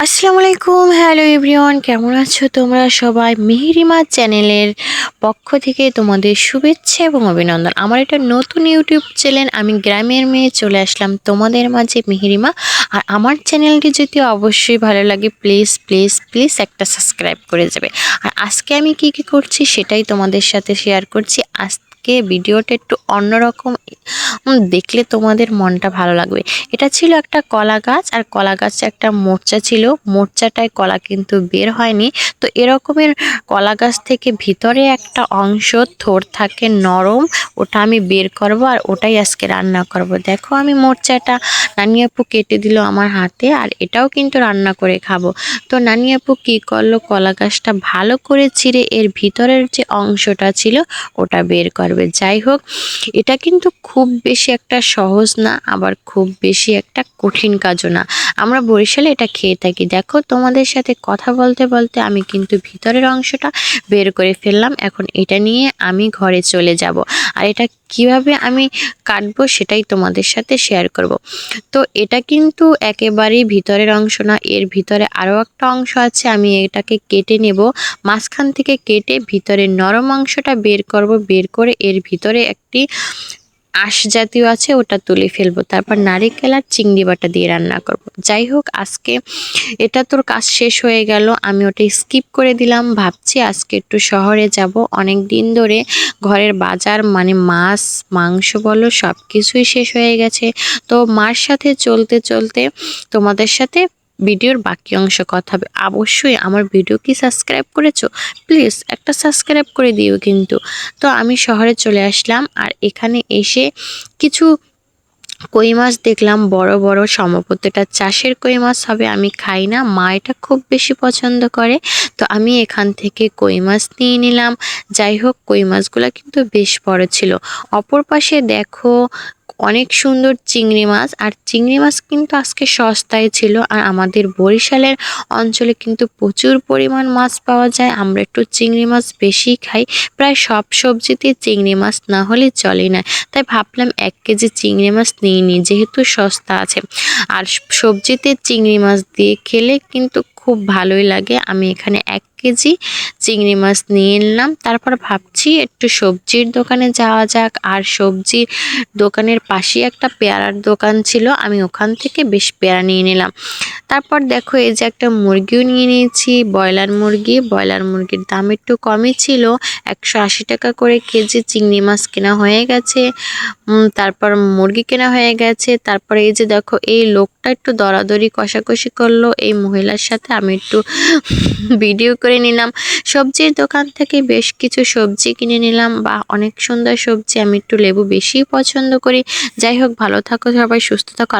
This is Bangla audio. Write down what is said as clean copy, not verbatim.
আসসালামু আলাইকুম, হ্যালো এভরিওয়ান, কেমন আছো তোমরা সবাই? মেহেরিমা চ্যানেলের পক্ষ থেকে তোমাদের শুভেচ্ছা এবং অভিনন্দন। আমার এটা নতুন ইউটিউব চ্যানেল, আমি গ্রামের মেয়ে চলে আসলাম তোমাদের মাঝে, মেহেরিমা। আর আমার চ্যানেলটি যদি অবশ্যই ভালো লাগে প্লিজ প্লিজ প্লিজ একটা সাবস্ক্রাইব করে যাবে। আর আজকে আমি কি কি করছি সেটাই তোমাদের সাথে শেয়ার করছি। আজকে ভিডিওটা একটু অন্যরকম, দেখলে তোমাদের মনটা ভালো লাগবে। এটা ছিল একটা কলা গাছ, আর কলা গাছে একটা মোর্চা ছিল, মোর্চাটায় কলা কিন্তু বের হয়নি। তো এরকমের কলা গাছ থেকে ভিতরে একটা অংশ থোড় থাকে নরম, ওটা আমি বের করব আর ওটাই আজকে রান্না করব। দেখো আমি মোর্চাটা নানি আপু কেটে দিল আমার হাতে, আর এটাও কিন্তু রান্না করে খাবো। তো নানি আপু কি করলো, কলা গাছটা ভালো করে ছিঁড়ে এর ভিতরের যে অংশটা ছিল ওটা বের করবে। যাই হোক, এটা কিন্তু খুব বেশি একটা সহজ না, আবার খুব বেশি একটা কঠিন কাজও না। আমরা বরিশালে এটা খেয়ে থাকি। দেখো তোমাদের সাথে কথা বলতে বলতে আমি কিন্তু ভিতরের অংশটা বের করে ফেললাম। এখন এটা নিয়ে আমি ঘরে চলে যাব, আর এটা কিভাবে আমি কাটবো সেটাই তোমাদের সাথে শেয়ার করব। তো এটা কিন্তু একেবারেই ভিতরের অংশ না, এর ভিতরে আরও একটা অংশ আছে। আমি এটাকে কেটে নেব, মাঝখান থেকে কেটে ভিতরের নরম অংশটা বের করব। বের করে এর ভিতরে একটি আঁশ জাতীয় আছে, ওটা তুলে ফেলবো। তারপর নারিকেল আর চিংড়ি বাটা দিয়ে রান্না করব। যাই হোক, আজকে এটা তোর কাজ শেষ হয়ে গেল, আমি ওটা স্কিপ করে দিলাম। ভাবছি আজকে একটু শহরে যাব, অনেক দিন ধরে ঘরের বাজার মানে মাছ মাংস বলো সব কিছুই শেষ হয়ে গেছে। তো মার সাথে চলতে চলতে তোমাদের সাথে ভিডিওর বাকি অংশ কথা হবে। অবশ্যই আমার ভিডিও কি সাবস্ক্রাইব করেছো? প্লিজ একটা সাবস্ক্রাইব করে দিও কিন্তু। তো আমি শহরে চলে আসলাম, আর এখানে এসে কিছু কই মাছ দেখলাম বড় বড়, সম্ভবত এটা চাষের কই মাছ হবে, আমি খাই না, মা এটা খুব বেশি পছন্দ করে। তো আমি এখান থেকে কই মাছ নিয়ে নিলাম। যাই হোক, কই মাছগুলো কিন্তু বেশ বড় ছিল। অপর পাশে দেখো অনেক সুন্দর চিংড়ি মাছ, আর চিংড়ি মাছ কিন্তু আজকে সস্তায় ছিল। আর আমাদের বরিশালের অঞ্চলে কিন্তু প্রচুর পরিমাণ মাছ পাওয়া যায়, আমরা একটু চিংড়ি মাছ বেশি খাই। প্রায় সব সবজিতে চিংড়ি মাছ না হলে চলে না। তাই ভাবলাম 1 কেজি চিংড়ি মাছ নিয়ে নিই, যেহেতু সস্তা আছে। আর সবজিতে চিংড়ি মাছ দিয়ে খেলে কিন্তু খুব ভালোই লাগে। আমি এখানে 1 কেজি চিংড়ি মাছ নিয়ে নিলাম। তারপর ভাবছি একটু সবজির দোকানে যাওয়া যাক, আর সবজির দোকানের পাশে একটা পেয়ারার দোকান ছিল, আমি ওখান থেকে বেশ পেয়ারা নিয়ে নিলাম। তারপর দেখো এই যে একটা মুরগিও নিয়ে নিয়েছি, ব্রয়লার মুরগি। ব্রয়লার মুরগির দাম একটু কমই ছিল, 180 টাকা করে কেজি। চিংড়ি মাছ কেনা হয়ে গেছে, তারপর মুরগি কেনা হয়ে গেছে। তারপরে এই যে দেখো এই লোকটা একটু দরাদরি কষাকষি করলো এই মহিলার সাথে, আমি একটু ভিডিও করে নিলাম। সবজির দোকান থেকে বেশ কিছু সবজি কিনে নিলাম, বা অনেক সুন্দর সবজি, আমি একটু লেবু বেশি পছন্দ করি। যাই হোক, ভালো থাকো সবাই, সুস্থ থাকো।